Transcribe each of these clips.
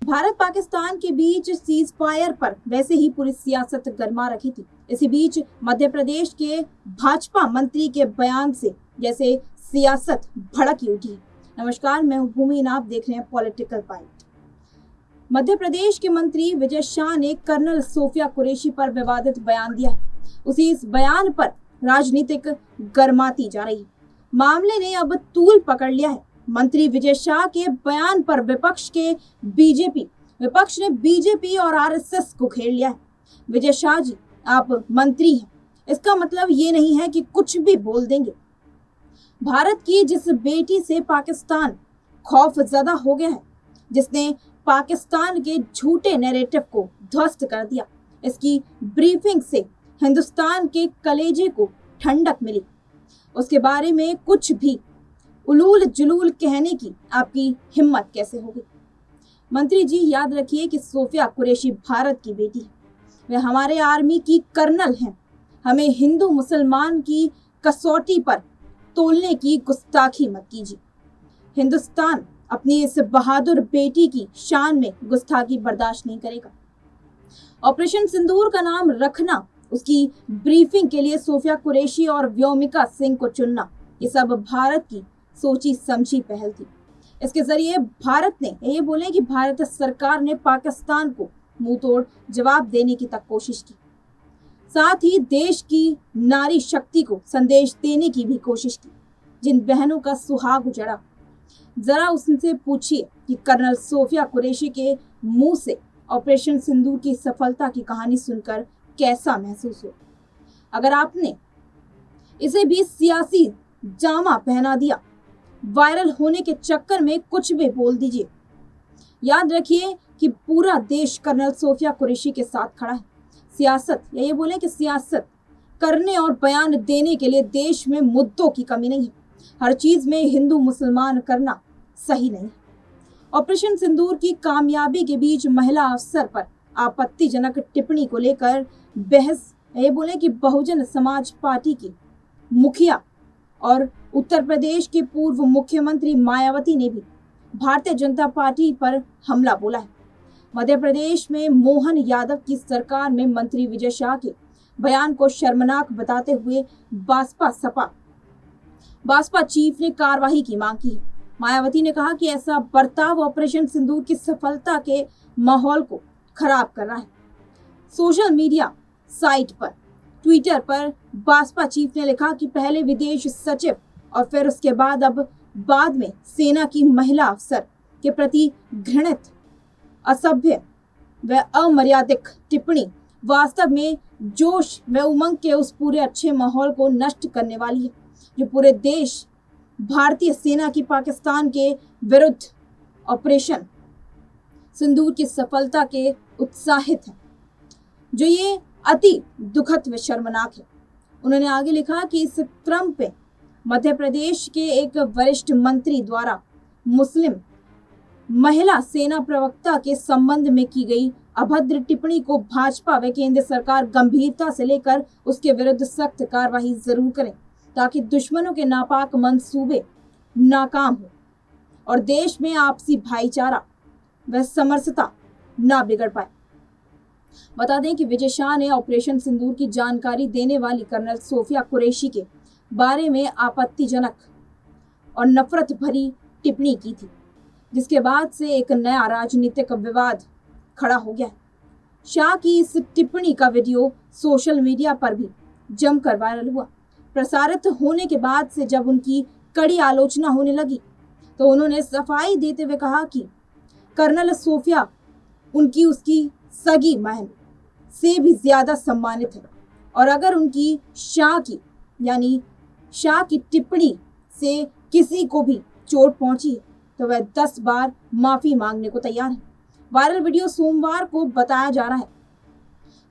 भारत पाकिस्तान के बीच cease fire पर वैसे ही पूरी सियासत गर्मा रखी थी। इसी बीच मध्य प्रदेश के भाजपा मंत्री के बयान से जैसे सियासत भड़क उठी। नमस्कार, मैं हूं भूमि, आप देख रहे हैं पॉलिटिकल बाइट। मध्य प्रदेश के मंत्री विजय शाह ने कर्नल सोफिया कुरैशी पर विवादित बयान दिया है। उसी इस बयान पर राजनीतिक गर्माती जा रही है। मामले ने अब तूल पकड़ लिया है। मंत्री विजय शाह के बयान पर विपक्ष ने बीजेपी और आरएसएस को घेर लिया है। विजय शाह जी, आप मंत्री हैं, इसका मतलब ये नहीं है कि कुछ भी बोल देंगे। भारत की जिस बेटी से पाकिस्तान खौफजदा हो गया है, जिसने पाकिस्तान के झूठे नैरेटिव को ध्वस्त कर दिया, इसकी ब्रीफिंग से हिंदुस्तान के कलेजे को ठंडक मिली। उसके बारे में कुछ भी उलूल जुलूल कहने की आपकी हिम्मत कैसे होगी? मंत्री जी, याद रखिए कि सोफिया कुरैशी भारत की बेटी है। वे हमारे आर्मी की कर्नल हैं। हमें हिंदू मुसलमान की कसौटी पर तोलने की गुस्ताखी मत कीजिए। हिंदुस्तान अपनी इस बहादुर बेटी की शान में गुस्ताखी बर्दाश्त नहीं करेगा। ऑपरेशन सिंदूर का नाम रखना, उसकी ब्रीफिंग के लिए सोफिया कुरैशी और व्योमिका सिंह को चुनना, ये सब भारत की सोची समझी पहल थी। इसके जरिए भारत ने ये बोले कि भारत सरकार ने पाकिस्तान को मुंह तोड़ जवाब देने की तक कोशिश की। साथ ही देश की नारी शक्ति को संदेश देने की भी कोशिश की। जिन बहनों का सुहाग उजड़ा, जरा उनसे पूछिए कि कर्नल सोफिया कुरैशी के मुंह से ऑपरेशन सिंदूर की सफलता की कहानी सुनकर कैसा महसूस हो। अगर आपने इसे भी सियासी जामा पहना दिया, वायरल होने के चक्कर में कुछ भी बोल दीजिए। याद रखिए कि पूरा देश कर्नल सोफिया कुरैशी के साथ खड़ा है। सियासत करने और बयान देने के लिए देश में मुद्दों की कमी नहीं है। हर चीज में हिंदू मुसलमान करना सही नहीं है। ऑपरेशन सिंदूर की कामयाबी के बीच महिला अफसर पर आपत्तिजनक टिप्पणी को लेकर बहस, कि बहुजन समाज पार्टी की मुखिया और उत्तर प्रदेश के पूर्व मुख्यमंत्री मायावती ने भी भारतीय जनता पार्टी पर हमला बोला है। मध्य प्रदेश में मोहन यादव की सरकार में मंत्री विजय शाह के बयान को शर्मनाक बताते हुए बासपा चीफ ने कार्रवाई की मांग की है। मायावती ने कहा कि ऐसा बर्ताव ऑपरेशन सिंदूर की सफलता के माहौल को खराब कर रहा है। सोशल मीडिया साइट पर, ट्विटर पर बासपा चीफ ने लिखा कि पहले विदेश सचिव और फिर उसके बाद में सेना की महिला अफसर के प्रति घृणित, असभ्य व अमर्यादित टिप्पणी वास्तव में जोश व उमंग के उस पूरे अच्छे माहौल को नष्ट करने वाली है जो पूरे देश भारतीय सेना की पाकिस्तान के विरुद्ध ऑपरेशन सिंदूर की सफलता के उत्साहित है, जो ये अति दुखद व शर्मनाक है। उन्होंने आगे लिखा कि इस क्रम पे मध्य प्रदेश के एक वरिष्ठ मंत्री द्वारा मुस्लिम महिला सेना प्रवक्ता के संबंध में की गई अभद्र टिप्पणी को भाजपा व केंद्र सरकार गंभीरता से लेकर उसके विरुद्ध सख्त कार्रवाई जरूर करें, ताकि दुश्मनों के नापाक मंसूबे नाकाम हो और देश में आपसी भाईचारा व समरसता ना बिगड़ पाए। बता दें कि विजय शाह ने ऑपरेशन सिंदूर की जानकारी देने वाली कर्नल सोफिया कुरैशी के बारे में आपत्तिजनक और नफरत भरी टिप्पणी की थी, जिसके बाद से एक नया राजनीतिक विवाद खड़ा हो गया है। शाह की इस टिप्पणी का वीडियो सोशल मीडिया पर भी जमकर वायरल हुआ। प्रसारित होने के बाद से जब उनकी कड़ी आलोचना होने लगी, तो उन्होंने सफाई देते हुए कहा कि कर्नल सोफिया उसकी सगी बहन से भी ज्यादा सम्मानित है और अगर उनकी शाह की टिप्पणी से किसी को भी चोट पहुंची है तो वह 10 बार माफी मांगने को तैयार है। वायरल वीडियो सोमवार को बताया जा रहा है,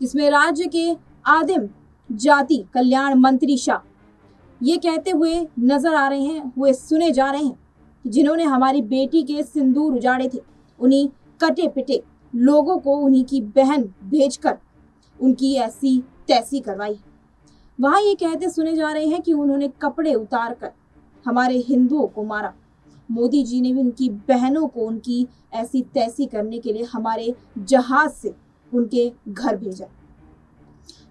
जिसमें राज्य के आदिम जाति कल्याण मंत्री शाह ये कहते हुए सुने जा रहे हैं कि जिन्होंने हमारी बेटी के सिंदूर उजाड़े थे, उन्हीं कटे पिटे लोगों को उन्हीं की बहन भेजकर उनकी ऐसी तैसी करवाई। वहां ये कहते सुने जा रहे हैं कि उन्होंने कपड़े उतार कर हमारे हिंदुओं को मारा। मोदी जी ने भी उनकी बहनों को उनकी ऐसी तैसी करने के लिए हमारे जहाज से उनके घर भेजा।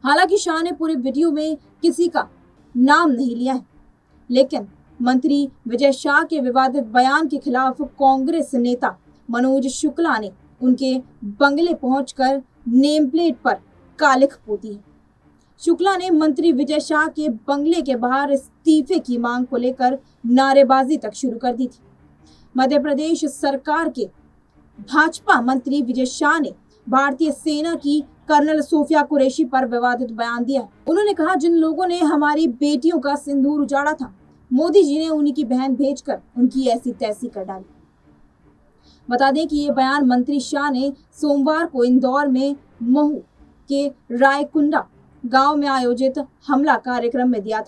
हालांकि शाह ने पूरे वीडियो में किसी का नाम नहीं लिया है, लेकिन मंत्री विजय शाह के विवादित बयान के खिलाफ कांग्रेस नेता मनोज शुक्ला ने उनके बंगले पहुंचकर नेम प्लेट पर कालिख पोती है। शुक्ला ने मंत्री विजय शाह के बंगले के बाहर इस्तीफे की मांग को लेकर नारेबाजी तक शुरू कर दी थी। मध्य प्रदेश सरकार के भाजपा मंत्री विजय शाह ने भारतीय सेना की कर्नल सोफिया कुरैशी पर विवादित बयान दिया। उन्होंने कहा, जिन लोगों ने हमारी बेटियों का सिंदूर उजाड़ा था, मोदी जी ने उन्हीं की बहन भेजकर उनकी ऐसी तैसी कर डाली। बता दें कि ये बयान मंत्री शाह ने सोमवार को इंदौर में महू के रायकुंडा गांव में आयोजित हल्मा कार्यक्रम में दिया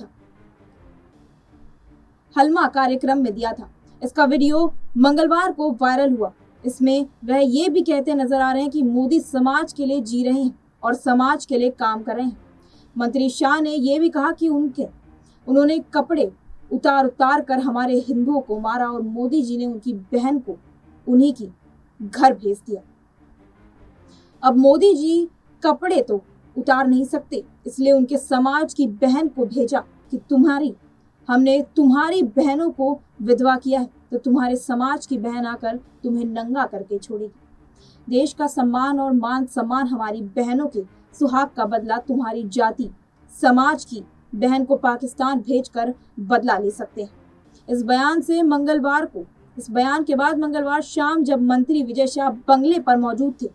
था। इसका वीडियो मंगलवार को वायरल हुआ। इसमें वह ये भी कहते नजर आ रहे हैं कि मोदी समाज के लिए जी रहे हैं और समाज के लिए काम कर रहे हैं। मंत्री शाह ने यह भी कहा कि उन्होंने कपड़े उतार कर हमारे हिंदुओं को मारा और मोदी जी ने उनकी बहन को उन्हीं की घर भेज दिया। अब मोदी जी कपड़े तो उतार नहीं सकते, इसलिए उनके समाज की बहन को भेजा कि हमने तुम्हारी बहनों को विधवा किया है, तो तुम्हारे समाज की बहन आकर तुम्हें नंगा करके छोड़ेगी। देश का सम्मान और मान सम्मान हमारी बहनों के सुहाग का बदला तुम्हारी जाति समाज की बहन को पाकिस्तान भेजकर बदला ले सकते हैं। इस बयान के बाद मंगलवार शाम जब मंत्री विजय शाह बंगले पर मौजूद थे,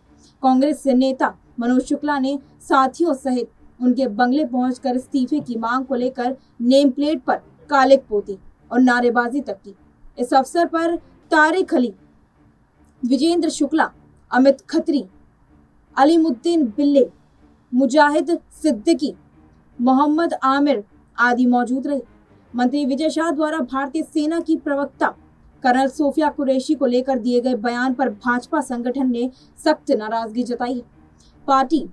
कांग्रेस नेता मनोज शुक्ला ने साथियों सहित उनके बंगले पहुंचकर इस्तीफे की मांग को लेकर नेम प्लेट पर कालिख पोती और नारेबाजी तक की। इस अवसर पर तारिक अली, विजेंद्र शुक्ला, अमित खत्री, अलीमुद्दीन बिल्ले, मुजाहिद सिद्दीकी, मोहम्मद आमिर आदि मौजूद रहे। मंत्री विजय शाह द्वारा भारतीय सेना की प्रवक्ता कर्नल सोफिया कुरैशी को लेकर दिए गए बयान पर भाजपा संगठन ने सख्त नाराजगी जताई है। पार्टी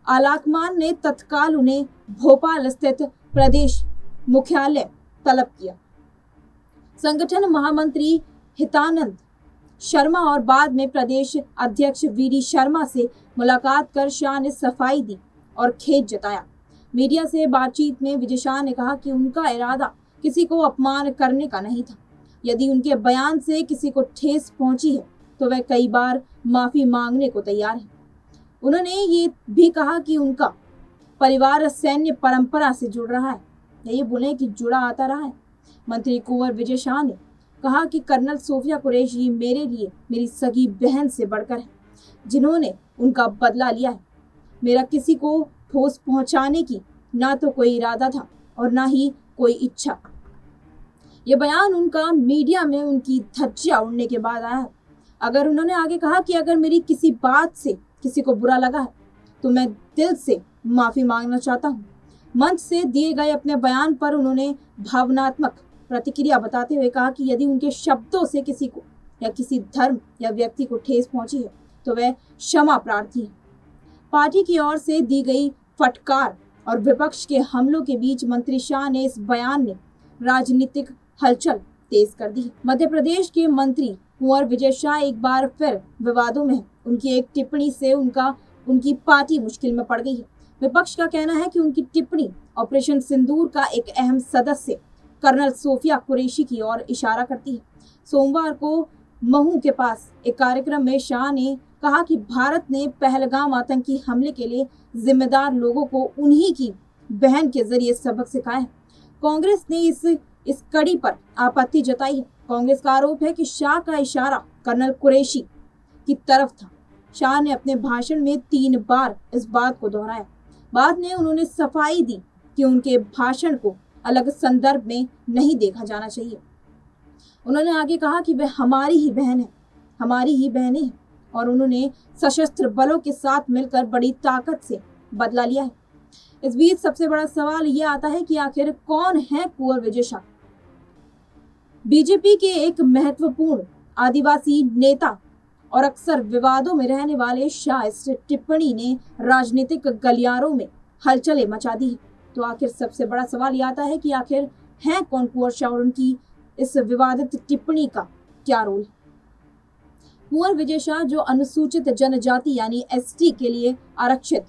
आलाकमान ने तत्काल उन्हें भोपाल स्थित प्रदेश मुख्यालय तलब किया। संगठन महामंत्री हितानंद शर्मा और बाद में प्रदेश अध्यक्ष वीडी शर्मा से मुलाकात कर शाह ने सफाई दी और खेद जताया। मीडिया से बातचीत में विजय शाह ने कहा कि उनका इरादा किसी को अपमान करने का नहीं था। यदि उनके बयान से किसी को ठेस पहुंची है तो वह कई बार माफी मांगने को तैयार है। उन्होंने ये भी कहा कि उनका परिवार सैन्य परंपरा से जुड़ रहा है, ये बोले कि जुड़ा आता रहा है। मंत्री कुंवर विजय शाह ने कहा कि कर्नल सोफिया कुरैशी मेरे लिए मेरी सगी बहन से बढ़कर है, जिन्होंने उनका बदला लिया है। मेरा किसी को ठोस पहुंचाने की ना तो कोई इरादा था और ना ही कोई इच्छा। ये बयान उनका मीडिया में उनकी धज्जियां उड़ने के बाद आया है। अगर उन्होंने आगे कहा कि अगर मेरी किसी बात से किसी को बुरा लगा है तो मैं दिल से माफी मांगना चाहता हूँ। मंच से दिए गए अपने बयान पर उन्होंने भावनात्मक प्रतिक्रिया बताते हुए कहा कि यदि उनके शब्दों से किसी को या किसी धर्म या व्यक्ति को ठेस पहुंची है तो वह क्षमा प्रार्थी है। पार्टी की ओर से दी गई फटकार और विपक्ष के हमलों के बीच मंत्री शाह ने इस बयान ने राजनीतिक हलचल तेज कर दी है। मध्य प्रदेश के मंत्री कुंवर विजय शाह एक बार फिर विवादों में है। उनकी एक टिप्पणी से उनकी पार्टी मुश्किल में पड़ गई है। विपक्ष का कहना है कि उनकी टिप्पणी ऑपरेशन सिंदूर का एक अहम सदस्य कर्नल सोफिया कुरैशी की ओर इशारा करती है। सोमवार को महू के पास एक कार्यक्रम में शाह ने कहा कि भारत ने पहलगाम आतंकी हमले के लिए जिम्मेदार लोगों को उन्हीं की बहन के जरिए सबक सिखाया है। कांग्रेस ने इस कड़ी पर आपत्ति जताई है। कांग्रेस का आरोप है कि शाह का इशारा कर्नल कुरैशी की तरफ था। शाह ने अपने भाषण में 3 बार इस बात को दोहराया। बाद में उन्होंने सफाई दी कि उनके भाषण को अलग संदर्भ में नहीं देखा जाना चाहिए। उन्होंने आगे कहा कि वह हमारी ही बहनें हैं और उन्होंने सशस्त्र बलों के साथ मिलकर बड़ी ताकत से बदला लिया है। इस बीच सबसे बड़ा सवाल यह आता है कि आखिर कौन है कुंवर विजय शाह? बीजेपी के एक महत्वपूर्ण आदिवासी नेता और अक्सर विवादों में रहने वाले शाह इस टिप्पणी ने राजनीतिक गलियारों में हलचलें मचा दी है। तो आखिर सबसे बड़ा सवाल यह आता है कि आखिर हैं कौन कुंवर शाह और उनकी इस विवादित टिप्पणी का क्या रोल है। कुंवर विजय शाह जो अनुसूचित जनजाति यानी एसटी के लिए आरक्षित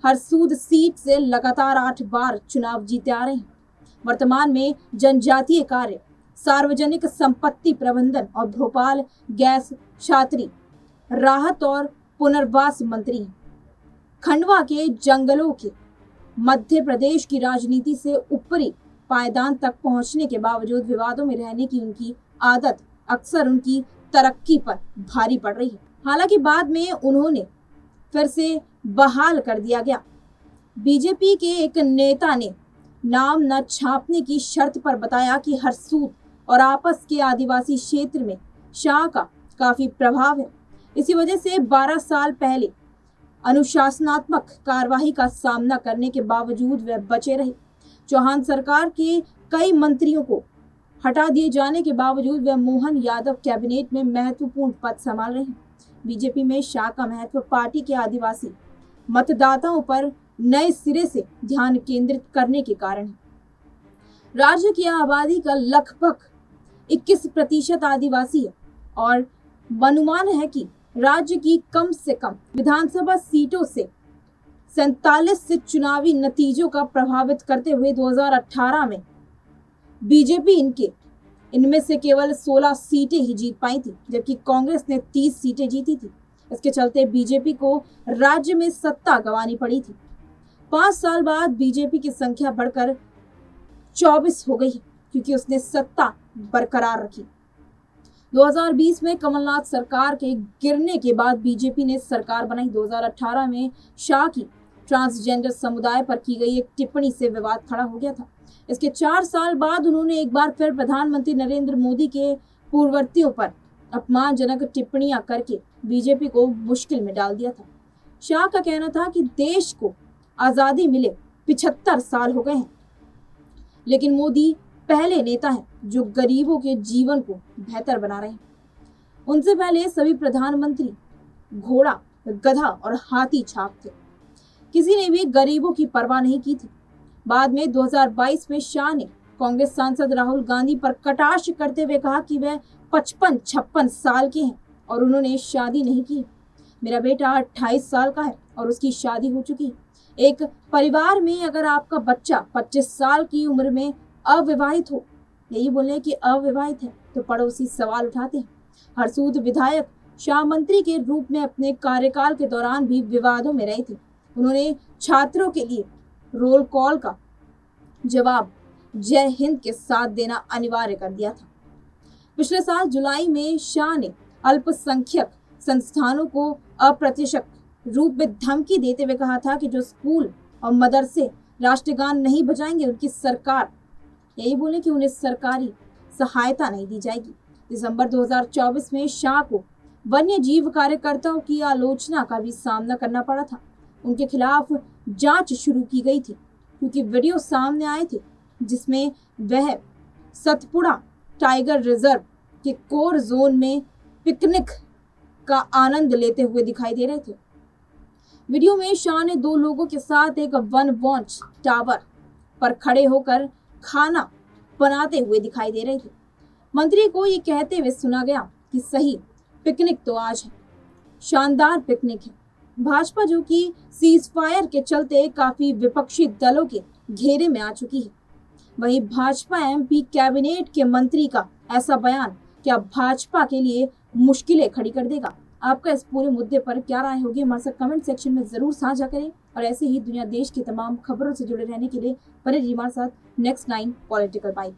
हरसूद सीट से लगातार 8 बार चुनाव जीते आ रहे हैं। वर्तमान में जनजातीय कार्य, सार्वजनिक संपत्ति प्रबंधन और भोपाल गैस छात्री राहत और पुनर्वास मंत्री हैं। खंडवा के जंगलों के मध्य प्रदेश की राजनीति से ऊपरी पायदान तक पहुंचने के बावजूद विवादों में रहने की उनकी आदत अक्सर उनकी तरक्की पर भारी पड़ रही है। हालांकि बाद में उन्होंने फिर से बहाल कर दिया गया। बीजेपी के एक नेता ने नाम न छापने की शर्त पर बताया कि हरसूद और आपस के आदिवासी क्षेत्र में शाह का काफी प्रभाव है। इसी वजह से 12 साल पहले अनुशासनात्मक कार्रवाई का सामना करने के बावजूद वे बचे रहे। चौहान सरकार के कई मंत्रियों को हटा दिए जाने के बावजूद वे मोहन यादव कैबिनेट में महत्वपूर्ण पद संभाल रहे हैं। बीजेपी में शाह का महत्व पार्टी के आदिवासी मतदाताओं पर नए सिरे से ध्यान केंद्रित करने के कारण है। राज्य की आबादी का लगभग 21% आदिवासी है और अनुमान है कि राज्य की कम से कम विधानसभा सीटों से 47 से चुनावी नतीजों का प्रभावित करते हुए 2018 में बीजेपी इनमें से केवल 16 सीटें ही जीत पाई थी, जबकि कांग्रेस ने 30 सीटें जीती थी। इसके चलते बीजेपी को राज्य में सत्ता गंवानी पड़ी थी। 5 साल बाद बीजेपी की संख्या बढ़कर 24 हो गई क्योंकि उसने सत्ता बरकरार रखी। 2020 में कमलनाथ सरकार के गिरने के बाद बीजेपी ने सरकार बनाई। 2018 में शाह की ट्रांसजेंडर समुदाय पर की गई एक टिप्पणी से विवाद खड़ा हो गया था। इसके 4 साल बाद उन्होंने एक बार फिर प्रधानमंत्री नरेंद्र मोदी के पूर्ववर्तियों पर अपमानजनक टिप्पणियां करके बीजेपी को मुश्किल में डाल दिया था। शाह का कहना था कि देश को आजादी मिले 75 साल हो गए हैं, लेकिन मोदी पहले नेता हैं जो गरीबों के जीवन को बेहतर बना रहे हैं। उनसे पहले सभी प्रधानमंत्री घोड़ा, गधा और हाथी छाप थे। किसी ने भी गरीबों की परवाह नहीं की थी। बाद में 2022 में शाह ने कांग्रेस सांसद राहुल गांधी पर कटाक्ष करते हुए कहा कि वह 55-56 साल के हैं और उन्होंने शादी नहीं की। मेरा बेटा 28 साल का है और उसकी शादी हो चुकी है। एक परिवार में अगर आपका बच्चा 25 साल की उम्र में अविवाहित हो, यही बोले कि अविवाहित है, तो पड़ोसी सवाल उठाते हैं। हरसूद विधायक शाह मंत्री के रूप में अपने कार्यकाल के दौरान भी विवादों में रहे थे। उन्होंने छात्रों के लिए रोल कॉल का जवाब जय हिंद के साथ देना अनिवार्य कर दिया था। पिछले साल जुलाई में शाह ने अल्पसंख्यक संस्थानों को अप्रत्यक्ष रूप में धमकी देते हुए कहा था कि जो स्कूल और मदरसे राष्ट्रगान नहीं बजाएंगे उनकी सरकार, यही बोले कि उन्हें सरकारी सहायता नहीं दी जाएगी। दिसंबर 2024 में शाह को वन्य जीव कार्यकर्ताओं की आलोचना का भी सामना करना पड़ा था। उनके खिलाफ जांच शुरू की गई थी क्योंकि वीडियो सामने आए थे जिसमें वह सतपुड़ा टाइगर रिजर्व के कोर जोन में पिकनिक का आनंद लेते हुए दिखाई दे रहे थे। वीडियो में शाह ने 2 लोगों के साथ एक वन वॉच टावर पर खड़े होकर खाना बनाते हुए दिखाई दे रहे थे। मंत्री को ये कहते हुए सुना गया कि सही पिकनिक तो आज है, शानदार पिकनिक है। भाजपा जो कि सीज फायर के चलते काफी विपक्षी दलों के घेरे में आ चुकी है, वहीं भाजपा एमपी कैबिनेट के मंत्री का ऐसा बयान क्या भाजपा के लिए मुश्किलें खड़ी कर देगा? आपका इस पूरे मुद्दे पर क्या राय होगी हमारे साथ कमेंट सेक्शन में जरूर साझा करें और ऐसे ही दुनिया देश की तमाम खबरों से जुड़े रहने के लिए बने रहिए हमारे साथ नेक्स्ट 9 पॉलिटिकल बाइट।